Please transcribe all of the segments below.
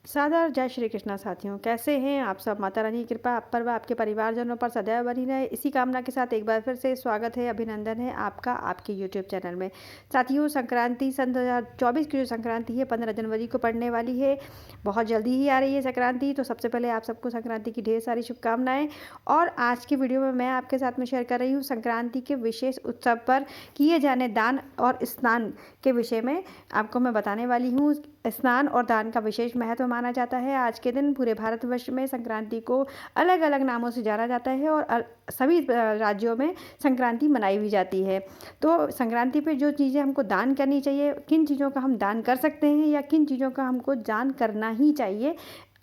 सादर जय श्री कृष्णा साथियों, कैसे हैं आप सब। माता रानी की कृपा आप पर व आपके परिवारजनों पर सदैव बनी रहे, इसी कामना के साथ एक बार फिर से स्वागत है, अभिनंदन है आपका आपके यूट्यूब चैनल में। साथियों, संक्रांति सन 2024 की जो संक्रांति है 15 जनवरी को पड़ने वाली है। बहुत जल्दी ही आ रही है संक्रांति, तो सबसे पहले आप सबको संक्रांति की ढेर सारी शुभकामनाएं। और आज की वीडियो में मैं आपके साथ में शेयर कर रही हूँ संक्रांति के विशेष उत्सव पर किए जाने दान और स्नान के विषय में आपको मैं बताने वाली हूँ। स्नान और दान का विशेष महत्व माना जाता है। आज के दिन पूरे भारतवर्ष में संक्रांति को अलग अलग नामों से जाना जाता है और सभी राज्यों में संक्रांति मनाई भी जाती है। तो संक्रांति पे जो चीज़ें हमको दान करनी चाहिए, किन चीज़ों का हम दान कर सकते हैं या किन चीज़ों का हमको दान करना ही चाहिए,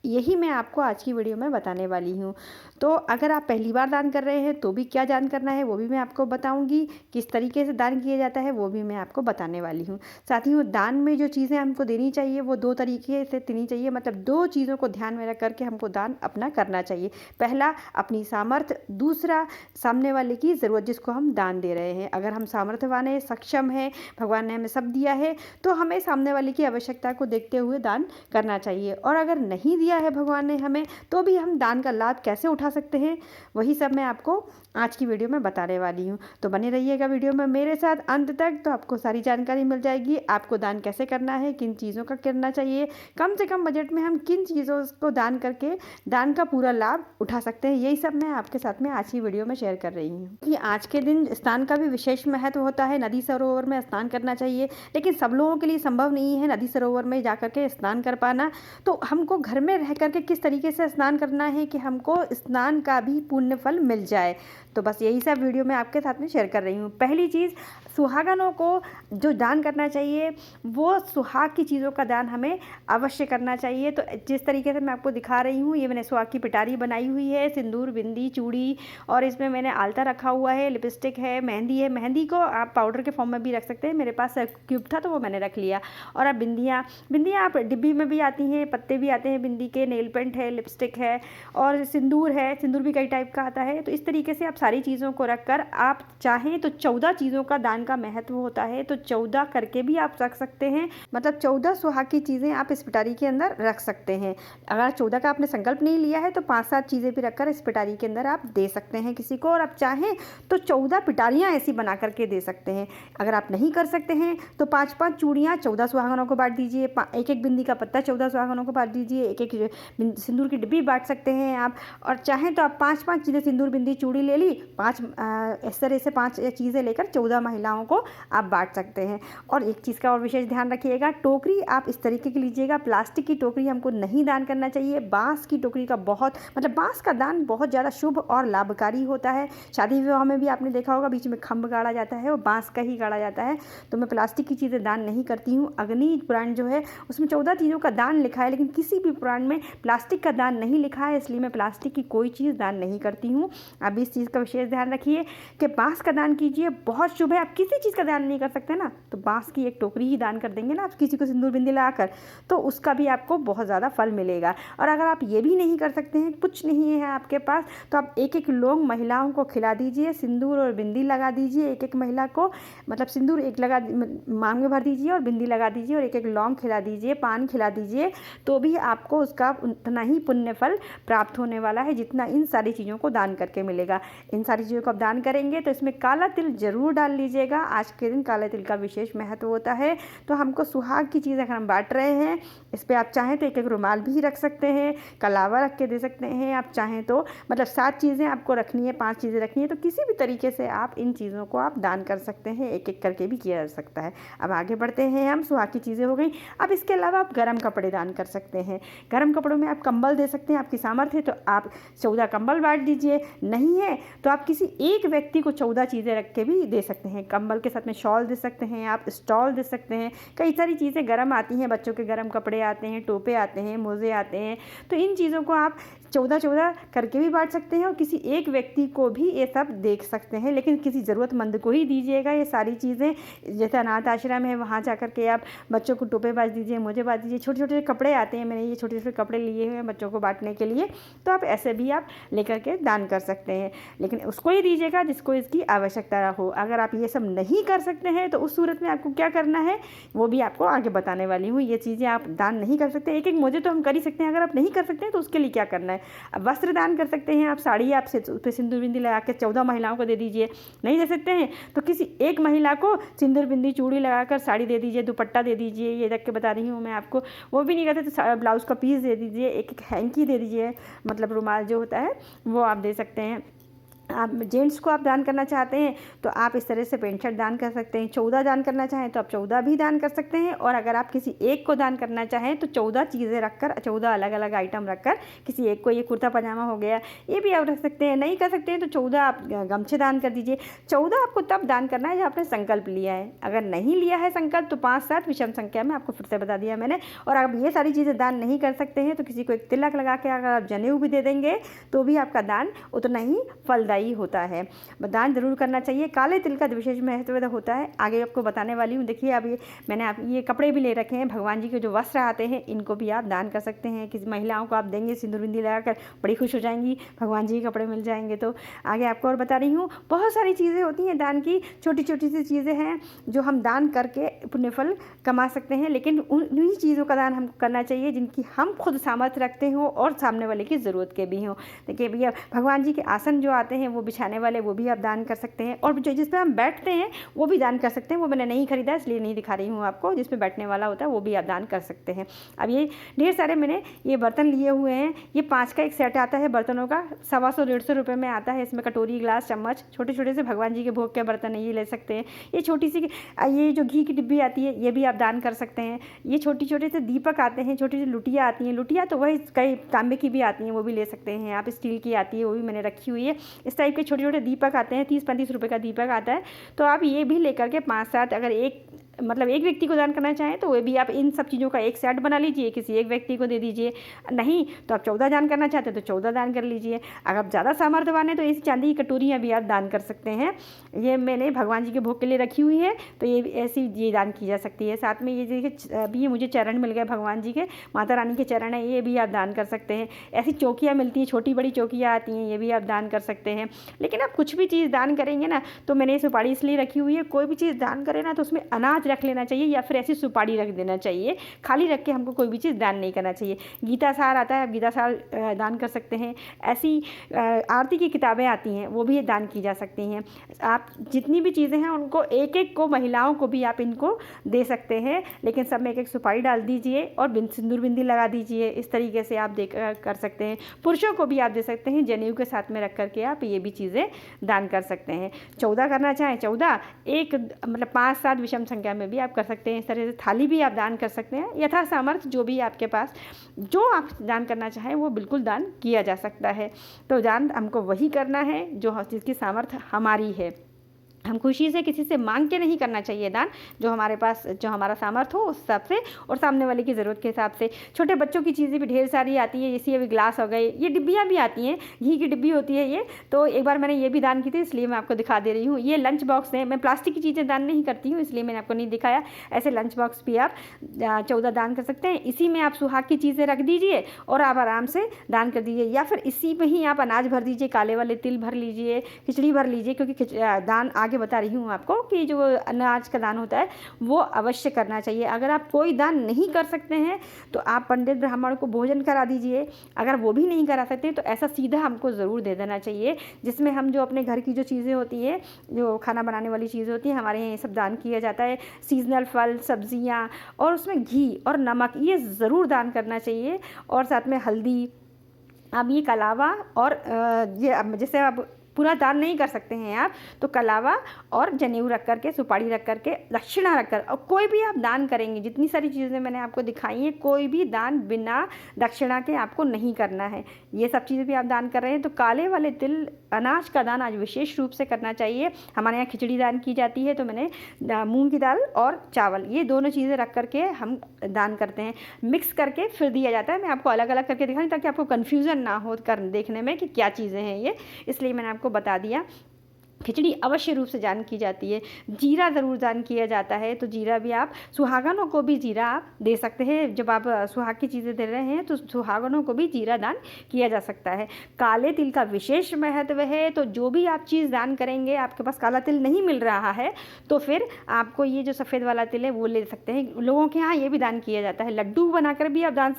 यही मैं आपको आज की वीडियो में बताने वाली हूँ। तो अगर आप पहली बार दान कर रहे हैं तो भी क्या दान करना है वो भी मैं आपको बताऊंगी, किस तरीके से दान किया जाता है वो भी मैं आपको बताने वाली हूँ। साथियों, दान में जो चीज़ें हमको देनी चाहिए वो दो तरीके से देनी चाहिए, मतलब दो चीज़ों को ध्यान में रख करके हमको दान अपना करना चाहिए। पहला अपनी सामर्थ्य, दूसरा सामने वाले की ज़रूरत जिसको हम दान दे रहे हैं। अगर हम सामर्थ्यवान हैं, सक्षम हैं, भगवान ने हमें सब दिया है, तो हमें सामने वाले की आवश्यकता को देखते हुए दान करना चाहिए। और अगर नहीं दिया है भगवान ने हमें, तो भी हम दान का लाभ कैसे उठा सकते हैं, वही सब मैं आपको आज की वीडियो में बताने वाली हूँ। तो बने रहिएगा वीडियो में मेरे साथ अंत तक, तो आपको सारी जानकारी मिल जाएगी। आपको दान कैसे करना है, किन चीज़ों का करना चाहिए, कम से कम बजट में हम किन चीज़ों को दान करके दान का पूरा लाभ उठा सकते हैं, यही सब मैं आपके साथ में आज की वीडियो में शेयर कर रही हूँ। कि आज के दिन स्नान का भी विशेष महत्व होता है। नदी सरोवर में स्नान करना चाहिए, लेकिन सब लोगों के लिए संभव नहीं है नदी सरोवर में जा करके स्नान कर पाना। तो हमको घर में रह करके किस तरीके से स्नान करना है कि हमको स्नान का भी पुण्य फल मिल जाए, तो बस यही सब वीडियो मैं आपके साथ में शेयर कर रही हूँ। पहली चीज़, सुहागनों को जो दान करना चाहिए वो सुहाग की चीज़ों का दान हमें अवश्य करना चाहिए। तो जिस तरीके से मैं आपको दिखा रही हूँ, ये मैंने सुहाग की पिटारी बनाई हुई है, सिंदूर, बिंदी, चूड़ी, और इसमें मैंने आलता रखा हुआ है, लिपस्टिक है, मेहंदी है। मेहंदी को आप पाउडर के फॉर्म में भी रख सकते हैं, मेरे पास क्यूब था तो वो मैंने रख लिया। और अब बिंदियाँ, बिंदियाँ आप डिब्बी में भी आती हैं, पत्ते भी आते हैं बिंदी के, नेल पेंट है, लिपस्टिक है, और सिंदूर है। सिंदूर भी कई टाइप का आता है। तो इस तरीके से आप सारी चीज़ों को रखकर आप चाहें तो 14 चीज़ों का दान का महत्व होता है, तो 14 करके भी आप रख सकते हैं। मतलब 14 सुहाग की चीज़ें आप इस पिटारी के अंदर रख सकते हैं। अगर 14 का आपने संकल्प नहीं लिया है तो 5-7 चीज़ें भी रखकर इस पिटारी के अंदर आप दे सकते हैं किसी को। और आप चाहें तो 14 पिटारियाँ ऐसी बना करके दे सकते हैं। अगर आप नहीं कर सकते हैं तो 5-5 चूड़ियाँ 14 सुहागनों को बांट दीजिए, एक बिंदी का पत्ता 14 सुहागनों को बांट दीजिए, एक सिंदूर की डिब्बी बांट सकते हैं आप। और चाहें तो आप 5-5 चीज़ें, सिंदूर, बिंदी, चूड़ी ले ली, 5 इस तरह से 5 चीज़ें लेकर 14 महिलाओं को आप बांट सकते हैं। और एक चीज़ का और विशेष ध्यान रखिएगा, टोकरी आप इस तरीके की लीजिएगा, प्लास्टिक की टोकरी हमको नहीं दान करना चाहिए। बांस की टोकरी का बांस का दान बहुत ज़्यादा शुभ और लाभकारी होता है। शादी विवाह में भी आपने देखा होगा बीच में खम्भ गाड़ा जाता है, वो बांस का ही गाड़ा जाता है। तो मैं प्लास्टिक की चीज़ें दान नहीं करती हूँ। अग्नि पुराण जो है उसमें 14 चीज़ों का दान लिखा है, लेकिन किसी भी पुराण में प्लास्टिक का दान नहीं लिखा है, इसलिए मैं प्लास्टिक की कोई चीज़ दान नहीं करती हूँ। आप इस चीज़ का विशेष ध्यान रखिए कि बांस का दान कीजिए, बहुत शुभ है। आप किसी चीज़ का दान नहीं कर सकते ना, तो बांस की एक टोकरी ही दान कर देंगे ना आप किसी को सिंदूर बिंदी लगाकर, तो उसका भी आपको बहुत ज़्यादा फल मिलेगा। और अगर आप ये भी नहीं कर सकते हैं, कुछ नहीं है आपके पास, तो आप एक लौंग महिलाओं को खिला दीजिए, सिंदूर और बिंदी लगा दीजिए एक महिला को, मतलब सिंदूर एक लगा मांग में भर दीजिए और बिंदी लगा दीजिए, और एक लौंग खिला दीजिए, पान खिला दीजिए, तो भी आपको उसका उतना ही पुण्य फल प्राप्त होने वाला है जितना इन सारी चीज़ों को दान करके मिलेगा। इन सारी चीज़ों को आप दान करेंगे तो इसमें काला तिल जरूर डाल लीजिएगा। आज के दिन काले तिल का विशेष महत्व होता है। तो हमको सुहाग की चीज़ अगर हम बांट रहे हैं, इस पर आप चाहें तो एक रुमाल भी रख सकते हैं, कलावा रख के दे सकते हैं। आप चाहें तो मतलब 7 चीज़ें आपको रखनी है, 5 चीज़ें रखनी है, तो किसी भी तरीके से आप इन चीज़ों को आप दान कर सकते हैं, एक करके भी किया जा सकता है। अब आगे बढ़ते हैं हम, सुहाग की चीज़ें हो गई। अब इसके अलावा आप गर्म कपड़े दान कर सकते हैं। गर्म कपड़ों में आप कंबल दे सकते हैं, आपकी सामर्थ्य है तो आप 14 कंबल बांट दीजिए, नहीं है तो आप किसी एक व्यक्ति को 14 चीज़ें रख के भी दे सकते हैं। कंबल के साथ में शॉल दे सकते हैं, आप स्टॉल दे सकते हैं, कई सारी चीज़ें गर्म आती हैं, बच्चों के गर्म कपड़े आते हैं, टोपे आते हैं, मोज़े आते हैं। तो इन चीज़ों को आप 14-14 करके भी बांट सकते हैं और किसी एक व्यक्ति को भी ये सब देख सकते हैं, लेकिन किसी ज़रूरतमंद को ही दीजिएगा ये सारी चीज़ें। जैसे अनाथ आश्रम है, वहाँ जा कर के आप बच्चों को टोपे बांट दीजिए, मोजे बांट दीजिए। छोटे छोटे कपड़े आते हैं, मैंने ये छोटे छोटे कपड़े लिए हुए हैं बच्चों को बांटने के लिए, तो आप ऐसे भी आप लेकर के दान कर सकते हैं। लेकिन उसको ही दीजिएगा जिसको इसकी आवश्यकता हो। अगर आप ये सब नहीं कर सकते हैं तो उस सूरत में आपको क्या करना है वो भी आपको आगे बताने वाली हूँ। ये चीज़ें आप दान नहीं कर सकते, एक एक मुझे तो हम कर ही सकते हैं। अगर आप नहीं कर सकते हैं तो उसके लिए क्या करना है, अब वस्त्र दान कर सकते हैं आप, साड़ी आप उस पर सिंदूर बिंदी लगा के 14 महिलाओं को दे दीजिए। नहीं दे सकते हैं तो किसी एक महिला को सिंदूर बिंदी चूड़ी लगाकर साड़ी दे दीजिए, दुपट्टा दे दीजिए, ये रख के बता रही हूँ मैं आपको। वो भी नहीं करते तो ब्लाउज़ का पीस दे दीजिए, एक हैंकी दे दीजिए, मतलब रुमाल जो होता है वो आप दे सकते हैं। आप जेंट्स को आप दान करना चाहते हैं तो आप इस तरह से पेंट शर्ट दान कर सकते हैं। 14 दान करना चाहें तो आप 14 भी दान कर सकते हैं। और अगर आप किसी एक को दान करना चाहें तो 14 चीज़ें रखकर, 14 अलग अलग आइटम रखकर किसी एक को, ये कुर्ता पजामा हो गया, ये भी आप रख सकते हैं। नहीं कर सकते हैं तो 14 आप गमछे दान कर दीजिए। 14 आपको तब दान करना है जब आपने संकल्प लिया है। अगर नहीं लिया है संकल्प तो 5 7 विषम संख्या में आपको फिर से बता दिया मैंने। और आप ये सारी चीज़ें दान नहीं कर सकते हैं तो किसी को एक तिलक लगा के अगर आप जनेऊ भी दे देंगे तो भी आपका दान उतना ही फलदायी होता है। दान जरूर करना चाहिए। काले तिल का विशेष महत्व होता है, आगे आपको बताने वाली हूँ। देखिए अब मैंने आप ये कपड़े भी ले रखे हैं, भगवान जी के जो वस्त्र आते हैं इनको भी आप दान कर सकते हैं। किसी महिलाओं को आप देंगे सिंदूर बिंदी लगाकर, बड़ी खुश हो जाएंगी, भगवान जी के कपड़े मिल जाएंगे। तो आगे आपको और बता रही हूँ, बहुत सारी चीज़ें होती हैं दान की, छोटी छोटी सी चीज़ें हैं जो हम दान करके पुण्यफल कमा सकते हैं। लेकिन उन्हीं चीज़ों का दान हमको करना चाहिए जिनकी हम खुद सामर्थ्य रखते हो और सामने वाले की ज़रूरत के भी हों। देखिए भैया, भगवान जी के आसन जो आते हैं वो बिछाने वाले, वो भी आप दान कर सकते हैं। और जो जिस पर हम बैठते हैं वो भी दान कर सकते हैं। वो मैंने नहीं खरीदा इसलिए नहीं दिखा रही हूँ आपको। जिस पे बैठने वाला होता है वो भी आप दान कर सकते हैं। अब ये ढेर सारे मैंने ये बर्तन लिए हुए हैं। ये 5 का एक सेट आता है बर्तनों का, 125 150 रुपये में आता है। इसमें कटोरी, गिलास, चम्मच, छोटे छोटे से भगवान जी के भोग के बर्तन है, ये ले सकते हैं। ये छोटी सी ये जो घी की डिब्बी आती है ये भी आप दान कर सकते हैं। ये छोटे छोटे से दीपक आते हैं, छोटी सी लुटियाँ आती हैं। लुटियाँ तो वही कई तांबे की भी आती हैं, वो भी ले सकते हैं आप। स्टील की आती है वो भी मैंने रखी हुई है। इस टाइप के छोटे छोटे दीपक आते हैं, 30-35 रुपये का दीपक आता है। तो आप ये भी लेकर के 5 7, अगर एक व्यक्ति को दान करना चाहें तो वो भी आप इन सब चीज़ों का एक सेट बना लीजिए, किसी एक व्यक्ति को दे दीजिए। नहीं तो आप 14 दान करना चाहते हैं तो 14 दान कर लीजिए। अगर आप ज़्यादा सामर्थ्यवान है तो इस चांदी की कटोरियाँ भी आप दान कर सकते हैं। ये मैंने भगवान जी के भोग के लिए रखी हुई है, तो ये ऐसी ये दान की जा सकती है। साथ में ये देखिए अभी ये मुझे चरण मिल गए भगवान जी के, माता रानी के चरण है, ये भी आप दान कर सकते हैं। ऐसी चौकियाँ मिलती हैं, छोटी बड़ी चौकियाँ आती हैं, ये भी आप दान कर सकते हैं। लेकिन आप कुछ भी चीज़ दान करेंगे ना, तो मैंने सुपारी इसलिए रखी हुई है, कोई भी चीज़ दान करें ना तो उसमें अनाज रख लेना चाहिए या फिर ऐसी सुपारी रख देना चाहिए। खाली रख के हमको कोई भी चीज़ दान नहीं करना चाहिए। गीता सार आता है, आप गीता सार दान कर सकते हैं। ऐसी आरती की किताबें आती हैं वो भी दान की जा सकती हैं। आप जितनी भी चीज़ें हैं उनको एक एक को, महिलाओं को भी आप इनको दे सकते हैं। लेकिन सब में एक एक सुपारी डाल दीजिए और सिंदूर बिंदी लगा दीजिए। इस तरीके से आप दे कर सकते हैं। पुरुषों को भी आप दे सकते हैं, जनेऊ के साथ में रख करके आप ये भी चीज़ें दान कर सकते हैं। 14 करना चाहें 14, एक 5 7 विषम संख्या में भी आप कर सकते हैं। इस तरह से थाली भी आप दान कर सकते हैं। यथा सामर्थ्य जो भी आपके पास, जो आप दान करना चाहें वो बिल्कुल दान किया जा सकता है। तो दान हमको वही करना है जो जिसकी सामर्थ्य हमारी है। हम खुशी से किसी से मांग के नहीं करना चाहिए दान, जो हमारे पास, जो हमारा सामर्थ्य हो उस हिसाब से और सामने वाले की ज़रूरत के हिसाब से। छोटे बच्चों की चीज़ें भी ढेर सारी आती है, जैसे अभी ग्लास हो गए, ये डिब्बियाँ भी आती हैं, घी की डिब्बी होती है ये। तो एक बार मैंने ये भी दान की थी इसलिए मैं आपको दिखा दे रही हूँ। ये लंच बॉक्स है, मैं प्लास्टिक की चीज़ें दान नहीं करती हूँ इसलिए मैंने आपको नहीं दिखाया। ऐसे लंच बॉक्स भी आप 14 दान कर सकते हैं। इसी में आप सुहाग की चीज़ें रख दीजिए और आप आराम से दान कर दीजिए, या फिर इसी में ही आप अनाज भर दीजिए, काले वाले तिल भर लीजिए, खिचड़ी भर लीजिए। क्योंकि दान आगे बता रही हूँ आपको कि जो अनाज का दान होता है वो अवश्य करना चाहिए। अगर आप कोई दान नहीं कर सकते हैं तो आप पंडित ब्राह्मण को भोजन करा दीजिए। अगर वो भी नहीं करा सकते तो ऐसा सीधा हमको ज़रूर दे देना चाहिए, जिसमें हम जो अपने घर की जो चीज़ें होती है, जो खाना बनाने वाली चीज़ें होती हैं, हमारे यहाँ ये सब दान किया जाता है। सीजनल फल, सब्जियाँ और उसमें घी और नमक, ये ज़रूर दान करना चाहिए। और साथ में हल्दी। अब ये कलावा और ये जैसे अब पूरा दान नहीं कर सकते हैं आप, तो कलावा और जनेऊ रख करके, सुपारी रख करके, दक्षिणा रख कर, और कोई भी आप दान करेंगे, जितनी सारी चीज़ें मैंने आपको दिखाई हैं, कोई भी दान बिना दक्षिणा के आपको नहीं करना है। ये सब चीज़ें भी आप दान कर रहे हैं तो काले वाले तिल, अनाज का दान आज विशेष रूप से करना चाहिए। हमारे यहाँ खिचड़ी दान की जाती है तो मैंने मूंग की दाल और चावल, ये दोनों चीज़ें रख करके हम दान करते हैं। मिक्स करके फिर दिया जाता है। मैं आपको अलग अलग करके दिखाऊँ ताकि आपको कन्फ्यूज़न ना हो कर देखने में कि क्या चीज़ें हैं ये, इसलिए मैंने आपको बता दिया। खिचड़ी अवश्य रूप से दान की जाती है। जीरा ज़रूर दान किया जाता है, तो जीरा भी आप सुहागनों को भी जीरा आप दे सकते हैं। जब आप सुहाग की चीज़ें दे रहे हैं तो सुहागनों को भी जीरा दान किया जा सकता है। काले तिल का विशेष महत्व है, तो जो भी आप चीज़ दान करेंगे, आपके पास काला तिल नहीं मिल रहा है तो फिर आपको ये जो सफ़ेद वाला तिल है वो ले सकते हैं। लोगों के यहाँ ये भी दान किया जाता है। लड्डू बनाकर भी आप दान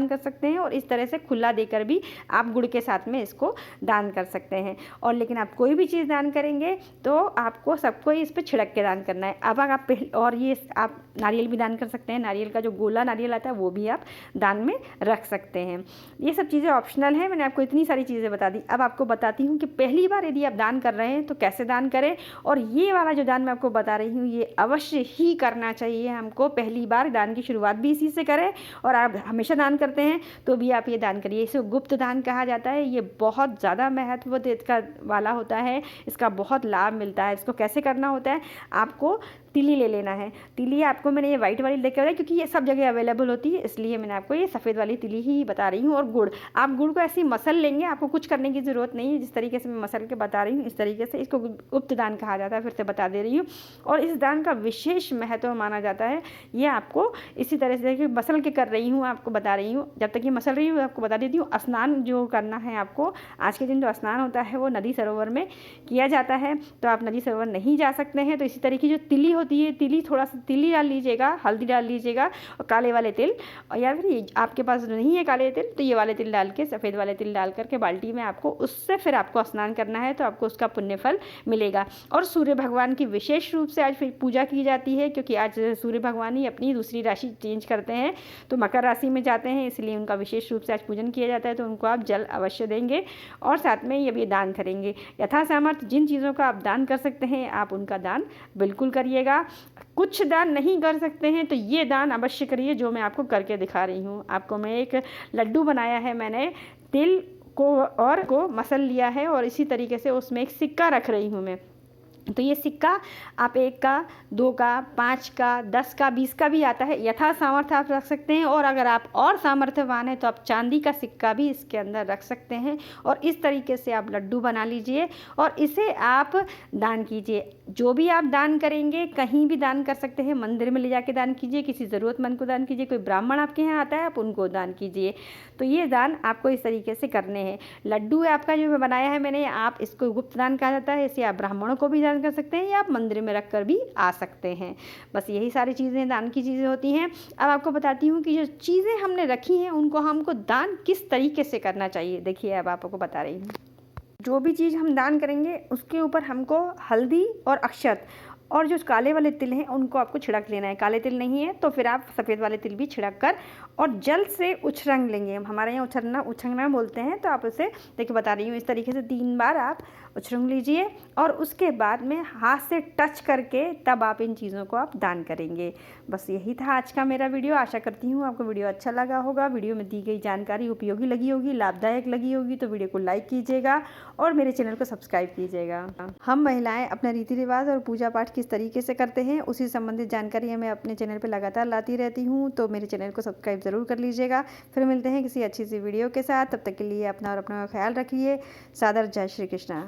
कर सकते हैं, और इस तरह से खुला देकर भी आप गुड़ के साथ में इसको दान कर सकते हैं। और लेकिन आप कोई भी चीज़ दान करेंगे तो आपको सबको इस पे छिड़क के दान करना है। अब आप और ये आप नारियल भी दान कर सकते हैं। नारियल का जो गोला नारियल आता है वो भी आप दान में रख सकते हैं। ये सब चीज़ें ऑप्शनल हैं। मैंने आपको इतनी सारी चीज़ें बता दी। अब आपको बताती हूँ कि पहली बार यदि आप दान कर रहे हैं तो कैसे दान करें, और ये वाला जो दान मैं आपको बता रही हूँ ये अवश्य ही करना चाहिए हमको। पहली बार दान की शुरुआत भी इसी से करें, और आप हमेशा दान करते हैं तो भी आप ये दान करिए। इसे गुप्त दान कहा जाता है। ये बहुत ज़्यादा महत्व इसका वाला होता है, इसका बहुत लाभ मिलता है। इसको कैसे करना होता है, आपको तिली ले लेना है। तिली आपको मैंने ये वाइट वाली लेकर आई क्योंकि ये सब जगह अवेलेबल होती है, इसलिए मैंने आपको ये सफ़ेद वाली तिली ही बता रही हूँ। और गुड़, आप गुड़ को ऐसे ही मसल लेंगे, आपको कुछ करने की ज़रूरत नहीं है। जिस तरीके से मैं मसल के बता रही हूँ इस तरीके से इसको गुप्त दान कहा जाता है, फिर से बता दे रही हूँ। और इस दान का विशेष महत्व माना जाता है। ये आपको इसी तरह से देखिए मसल के कर रही हूँ, आपको बता रही हूँ। जब तक ये मसल रही हूँ आपको बता देती हूँ। स्नान जो करना है आपको, आज के दिन जो स्नान होता है वो नदी सरोवर में किया जाता है, तो आप नदी सरोवर नहीं जा सकते हैं। तो इसी तरीके जो तिली होती है, तिली थोड़ा सा तिली डाल लीजिएगा, हल्दी डाल लीजिएगा और काले वाले तिल, और या फिर आपके पास नहीं है काले तिल तो ये वाले तिल डाल के, सफ़ेद वाले तिल डाल करके बाल्टी में आपको उससे फिर आपको स्नान करना है, तो आपको उसका पुण्य फल मिलेगा। और सूर्य भगवान की विशेष रूप से आज फिर पूजा की जाती है, क्योंकि आज सूर्य भगवान ही अपनी दूसरी राशि चेंज करते हैं, तो मकर राशि में जाते हैं, इसलिए उनका विशेष रूप से आज पूजन किया जाता है। तो उनको आप जल अवश्य देंगे और साथ में ये भी दान करेंगे। यथा सामर्थ्य जिन चीज़ों का आप दान कर सकते हैं आप उनका दान बिल्कुल करिएगा। कुछ दान नहीं कर सकते हैं तो ये दान अवश्य करिए जो मैं आपको करके दिखा रही हूँ। आपको मैं एक लड्डू बनाया है, मैंने तिल को मसल लिया है और इसी तरीके से उसमें एक सिक्का रख रही हूँ मैं। तो ये सिक्का आप 1 का, 2 का, 5 का, 10 का, 20 का भी आता है। यथा सामर्थ्य आप रख सकते हैं, और अगर आप और सामर्थ्यवान हैं तो आप चांदी का सिक्का भी इसके अंदर रख सकते हैं। और इस तरीके से आप लड्डू बना लीजिए और इसे आप दान कीजिए। जो भी आप दान करेंगे कहीं भी दान कर सकते हैं। मंदिर में ले जाके दान कीजिए, किसी ज़रूरतमंद को दान कीजिए, कोई ब्राह्मण आपके यहाँ आता है आप उनको दान कीजिए। तो ये दान आपको इस तरीके से करने हैं। लड्डू आपका जो बनाया है मैंने, आप इसको गुप्त दान कहा जाता है। इसे आप ब्राह्मणों को भी दान कर सकते हैं या आप मंदिर में रख कर भी आ सकते हैं। बस यही सारी चीज़ें दान की चीज़ें होती हैं। अब आपको बताती हूँ कि जो चीज़ें हमने रखी हैं उनको हमको दान किस तरीके से करना चाहिए। देखिए अब आपको बता रही हूँ। जो भी चीज़ हम दान करेंगे उसके ऊपर हमको हल्दी और अक्षत और जो काले वाले तिल हैं उनको आपको छिड़क लेना है। काले तिल नहीं है तो फिर आप सफ़ेद वाले तिल भी छिड़क कर और जल से उछरंग लेंगे। हमारे यहाँ उछंगना बोलते हैं, तो आप उसे देखिए बता रही हूँ इस तरीके से 3 बार आप उछरंग लीजिए और उसके बाद में हाथ से टच करके तब आप इन चीज़ों को आप दान करेंगे। बस यही था आज का मेरा वीडियो। आशा करती हूँ आपको वीडियो अच्छा लगा होगा। वीडियो में दी गई जानकारी उपयोगी लगी होगी, लाभदायक लगी होगी, तो वीडियो को लाइक कीजिएगा और मेरे चैनल को सब्सक्राइब कीजिएगा। हम महिलाएं अपने रीति रिवाज और पूजा पाठ किस तरीके से करते हैं उसी संबंधित जानकारी मैं अपने चैनल पर लगातार लाती रहती हूँ, तो मेरे चैनल को सब्सक्राइब ज़रूर कर लीजिएगा। फिर मिलते हैं किसी अच्छी सी वीडियो के साथ। तब तक के लिए अपना और अपना ख्याल रखिए। सादर जय श्री कृष्णा।